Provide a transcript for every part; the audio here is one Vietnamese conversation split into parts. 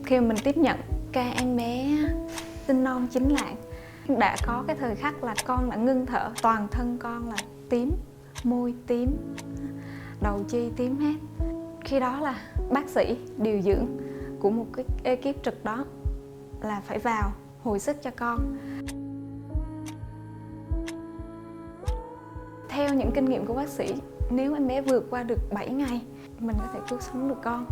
Khi mình tiếp nhận ca em bé sinh non 9 lạng, đã có cái thời khắc là con đã ngưng thở, toàn thân con là tím, môi tím, đầu chi tím hết. Khi đó là bác sĩ điều dưỡng của một cái ekip trực đó là phải vào hồi sức cho con. Theo những kinh nghiệm của bác sĩ, nếu em bé vượt qua được 7 ngày, mình có thể cứu sống được con.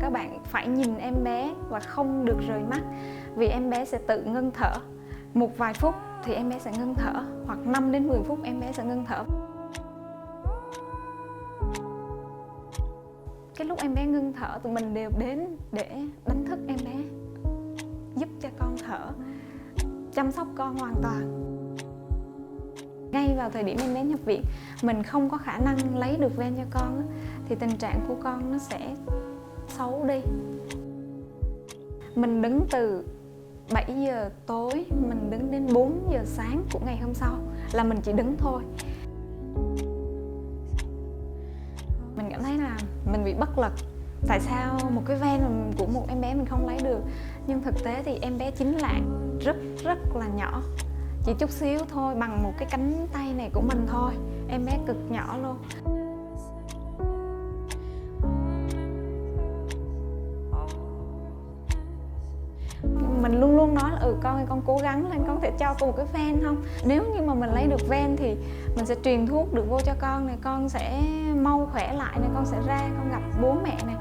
Các bạn phải nhìn em bé và không được rời mắt, vì em bé sẽ tự ngưng thở. Một vài phút thì em bé sẽ ngưng thở, hoặc 5 đến 10 phút em bé sẽ ngưng thở. Cái lúc em bé ngưng thở, tụi mình đều đến để đánh thức em bé, giúp cho con thở, chăm sóc con hoàn toàn. Ngay vào thời điểm em bé nhập viện, mình không có khả năng lấy được ven cho con, thì tình trạng của con nó sẽ xấu đi. Mình đứng từ 7 giờ tối, mình đứng đến 4 giờ sáng của ngày hôm sau, là mình chỉ đứng thôi. Mình cảm thấy là mình bị bất lực. Tại sao một cái ven của một em bé mình không lấy được? Nhưng thực tế thì em bé 9 lạng rất là nhỏ, chỉ chút xíu thôi, bằng một cái cánh tay này của mình thôi. Em bé cực nhỏ luôn. Mình luôn luôn nói là con cố gắng lên, con có thể cho con một cái ven không? Nếu như mà mình lấy được ven thì mình sẽ truyền thuốc được vô cho con này, con sẽ mau khỏe lại này, con sẽ ra con gặp bố mẹ này.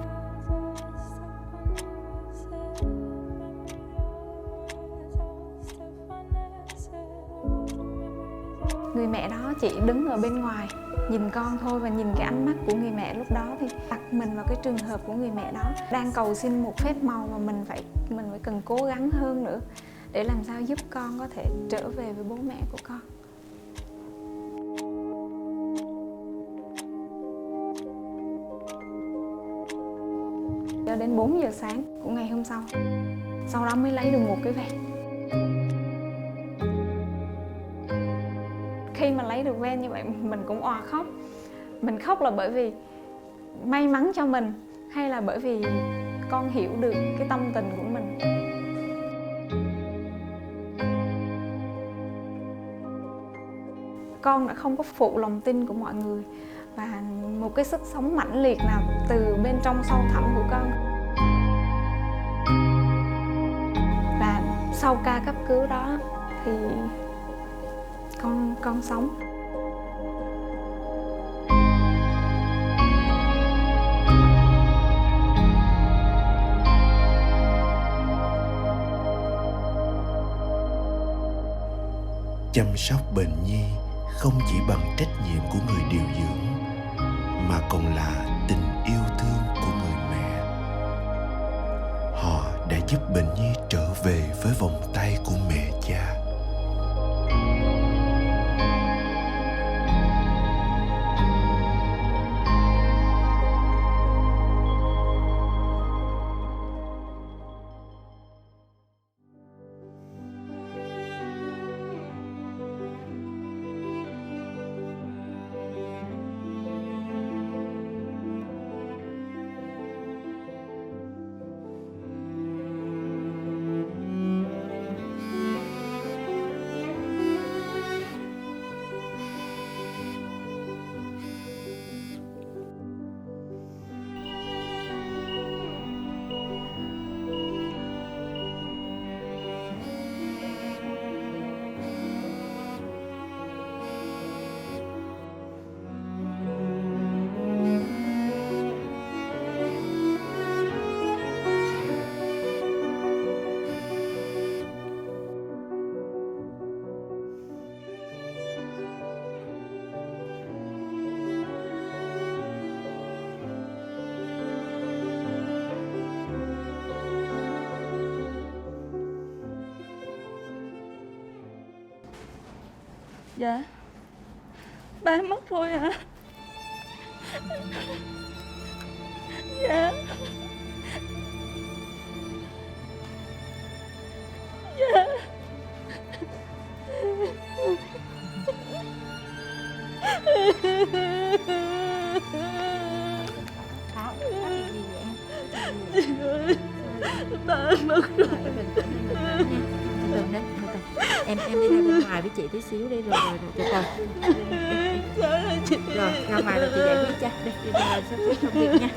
Người mẹ đó chỉ đứng ở bên ngoài nhìn con thôi, và nhìn cái ánh mắt của người mẹ lúc đó thì đặt mình vào cái trường hợp của người mẹ đó đang cầu xin một phép màu, mà mình phải cần cố gắng hơn nữa để làm sao giúp con có thể trở về với bố mẹ của con. Cho đến 4 giờ sáng của ngày hôm sau đó mới lấy được một cái ven. Khi mà lấy được ven như vậy, mình cũng òa khóc. Mình khóc là bởi vì may mắn cho mình, hay là bởi vì con hiểu được cái tâm tình của mình. Con đã không có phụ lòng tin của mọi người, và một cái sức sống mãnh liệt nào từ bên trong sâu thẳm của con. Và sau ca cấp cứu đó thì con sống. Chăm sóc bệnh nhi không chỉ bằng trách nhiệm của người điều dưỡng, mà còn là tình yêu thương của người mẹ. Họ đã giúp bệnh nhi trở về với vòng tay của mẹ cha. Dạ, ba mất rồi hả? Dạ. Dạ. Có chuyện gì vậy em? Ba mất rồi. Bình tĩnh nha. Từ từ. Em đi ra bên ngoài với chị tí xíu đi, rồi từ từ. Sao là chị? Rồi ra ngoài rồi chị giải quyết cho. Đi ra sắp xếp công việc nha.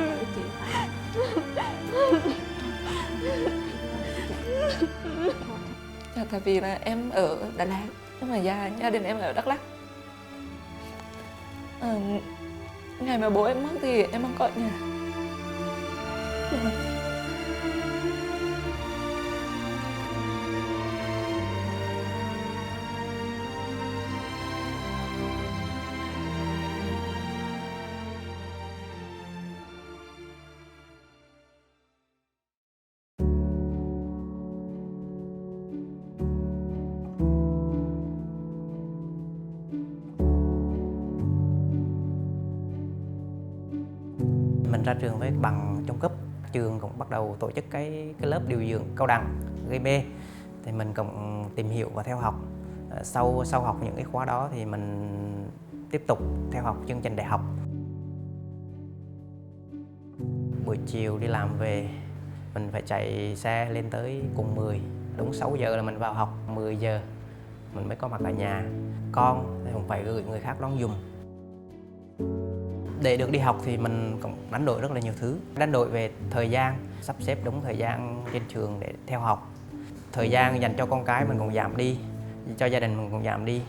Với chị. Tại vì là em ở Đà Lạt, nhưng mà gia đình em ở Đắk Lắk. Ngày mà bố em mất thì em không có ở nhà. Mình ra trường với bằng trung cấp, trường cũng bắt đầu tổ chức cái lớp điều dưỡng cao đẳng gây mê, thì mình cũng tìm hiểu và theo học. Sau học những cái khóa đó thì mình tiếp tục theo học chương trình đại học. Buổi chiều đi làm về mình phải chạy xe lên tới cùng 10, đúng 6 giờ là mình vào học, 10 giờ mình mới có mặt ở nhà. Con thì cũng phải gửi người khác đón giùm. Để được đi học thì mình cũng đánh đổi rất là nhiều thứ. Đánh đổi về thời gian, sắp xếp đúng thời gian trên trường để theo học. Thời gian dành cho con cái mình cũng giảm đi, cho gia đình mình cũng giảm đi.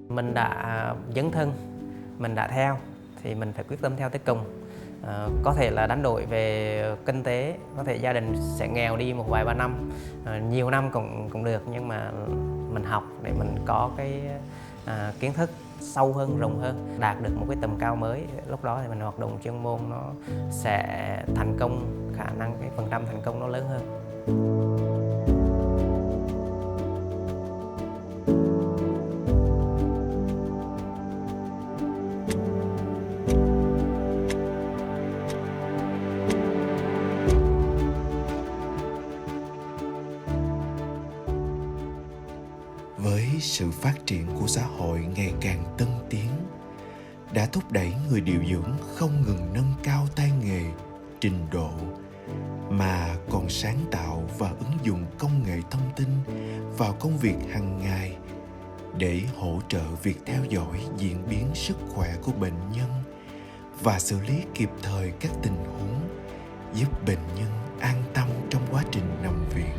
Mình đã dấn thân, mình đã theo thì mình phải quyết tâm theo tới cùng. Có thể là đánh đổi về kinh tế, có thể gia đình sẽ nghèo đi một vài ba năm, nhiều năm cũng được, nhưng mà mình học để mình có cái kiến thức sâu hơn, rộng hơn, đạt được một cái tầm cao mới. Lúc đó thì mình hoạt động chuyên môn nó sẽ thành công, khả năng cái phần trăm thành công nó lớn hơn. Với sự phát triển của xã hội ngày càng tân tiến, đã thúc đẩy người điều dưỡng không ngừng nâng cao tay nghề, trình độ, mà còn sáng tạo và ứng dụng công nghệ thông tin vào công việc hàng ngày để hỗ trợ việc theo dõi diễn biến sức khỏe của bệnh nhân và xử lý kịp thời các tình huống, giúp bệnh nhân an tâm trong quá trình nằm viện.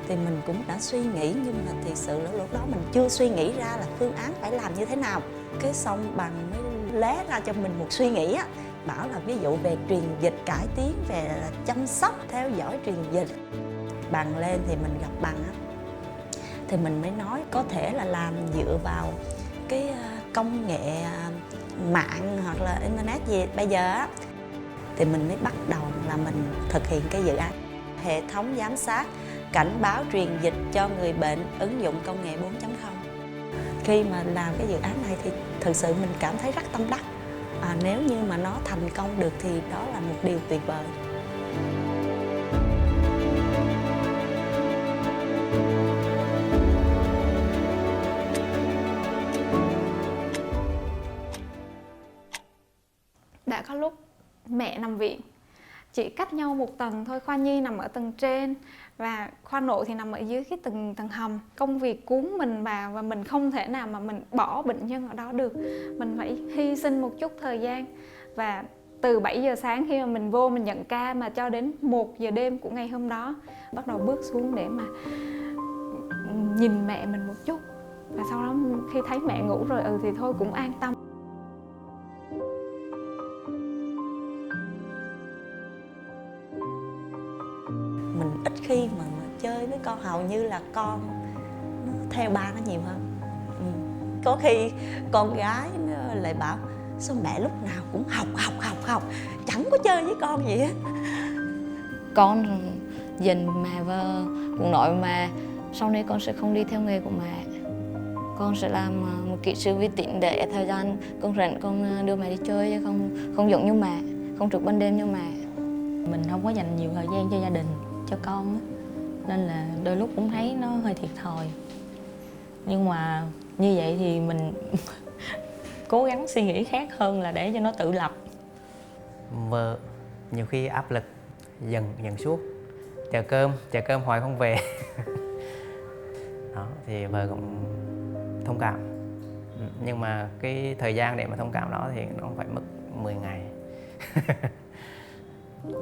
Thì mình cũng đã suy nghĩ, nhưng mà thực sự lúc đó mình chưa suy nghĩ ra là phương án phải làm như thế nào. Cái xong Bằng mới lé ra cho mình một suy nghĩ á, bảo là ví dụ về truyền dịch, cải tiến về chăm sóc, theo dõi truyền dịch. Bằng lên thì mình gặp Bằng á, thì mình mới nói có thể là làm dựa vào cái công nghệ mạng hoặc là internet gì bây giờ á. Thì mình mới bắt đầu là mình thực hiện cái dự án hệ thống giám sát cảnh báo truyền dịch cho người bệnh ứng dụng công nghệ 4.0. Khi mà làm cái dự án này thì thực sự mình cảm thấy rất tâm đắc. Nếu như mà nó thành công được thì đó là một điều tuyệt vời. Đã có lúc mẹ nằm viện, chỉ cách nhau một tầng thôi. Khoa nhi nằm ở tầng trên và khoa nội thì nằm ở dưới cái tầng hầm. Công việc cuốn mình vào và mình không thể nào mà mình bỏ bệnh nhân ở đó được. Mình phải hy sinh một chút thời gian. Và từ 7 giờ sáng khi mà mình vô mình nhận ca mà cho đến 1 giờ đêm của ngày hôm đó, bắt đầu bước xuống để mà nhìn mẹ mình một chút. Và sau đó khi thấy mẹ ngủ rồi thì thôi cũng an tâm. Mình ít khi mà chơi với con, hầu như là con nó theo ba nó nhiều hơn. Có khi con gái nó lại bảo sao mẹ lúc nào cũng học, chẳng có chơi với con gì á. Con dành mẹ và cũng nói mẹ sau này con sẽ không đi theo nghề của mẹ. Con sẽ làm một kỹ sư vi tính để thời gian con rảnh con đưa mẹ đi chơi, chứ không giống như mẹ, không trực ban đêm như mẹ. Mình không có dành nhiều thời gian cho gia đình, cho con á. nên là đôi lúc cũng thấy nó hơi thiệt thòi. Nhưng mà như vậy thì mình cố gắng suy nghĩ khác hơn là để cho nó tự lập. Vợ nhiều khi áp lực dần suốt, chờ cơm hoài không về. Đó thì vợ cũng thông cảm, nhưng mà cái thời gian để mà thông cảm đó thì nó phải mất 10 ngày.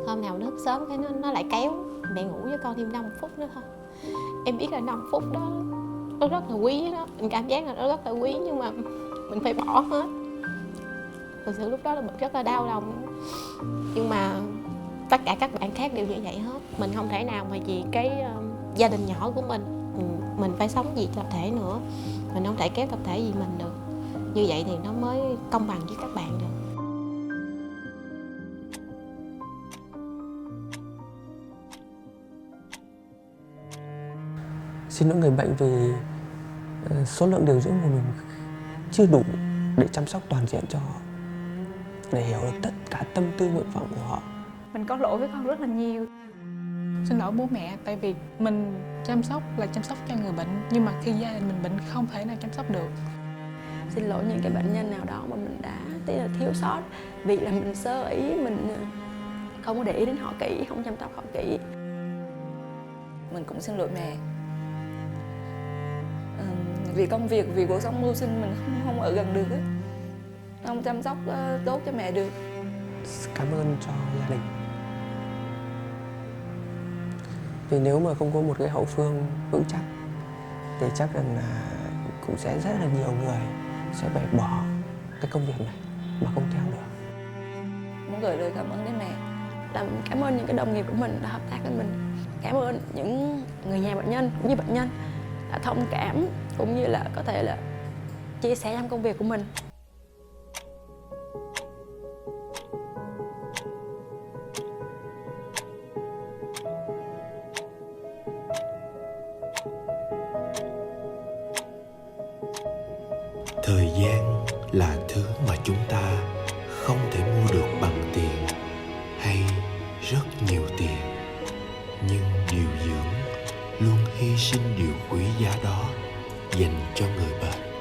Hôm nào nó thức sớm cái nó lại kéo mẹ ngủ với con thêm 5 phút nữa thôi. Em biết là 5 phút đó nó rất là quý đó, mình cảm giác là nó rất là quý, nhưng mà mình phải bỏ hết. Thực sự lúc đó là mình rất là đau lòng, nhưng mà tất cả các bạn khác đều như vậy hết. Mình không thể nào mà vì cái gia đình nhỏ của mình phải sống vì tập thể nữa. Mình không thể kéo tập thể vì mình được. Như vậy thì nó mới công bằng với các bạn được. Xin lỗi người bệnh vì số lượng điều dưỡng của mình chưa đủ để chăm sóc toàn diện cho họ, để hiểu được tất cả tâm tư nguyện vọng của họ. Mình có lỗi với con rất là nhiều. Xin lỗi bố mẹ, tại vì mình chăm sóc là chăm sóc cho người bệnh, nhưng mà khi gia đình mình bệnh không thể nào chăm sóc được. Xin lỗi những cái bệnh nhân nào đó mà mình đã thiếu sót, vì là mình sơ ý, mình không có để ý đến họ kỹ, không chăm sóc họ kỹ. Mình cũng xin lỗi mẹ. Vì công việc, vì cuộc sống mưu sinh mình không ở gần được á, không chăm sóc tốt cho mẹ được. Cảm ơn cho gia đình. Vì nếu mà không có một cái hậu phương vững chắc thì chắc rằng là cũng sẽ rất là nhiều người sẽ phải bỏ cái công việc này mà không theo được. Muốn gửi lời cảm ơn đến mẹ. Làm cảm ơn những cái đồng nghiệp của mình đã hợp tác với mình. Cảm ơn những người nhà bệnh nhân cũng như bệnh nhân đã thông cảm, cũng như là có thể là chia sẻ trong công việc của mình. Thời gian là thứ mà chúng ta không thể mua được bằng tiền hay rất nhiều tiền, nhưng điều dưỡng luôn hy sinh điều quý giá đó dành cho người bệnh.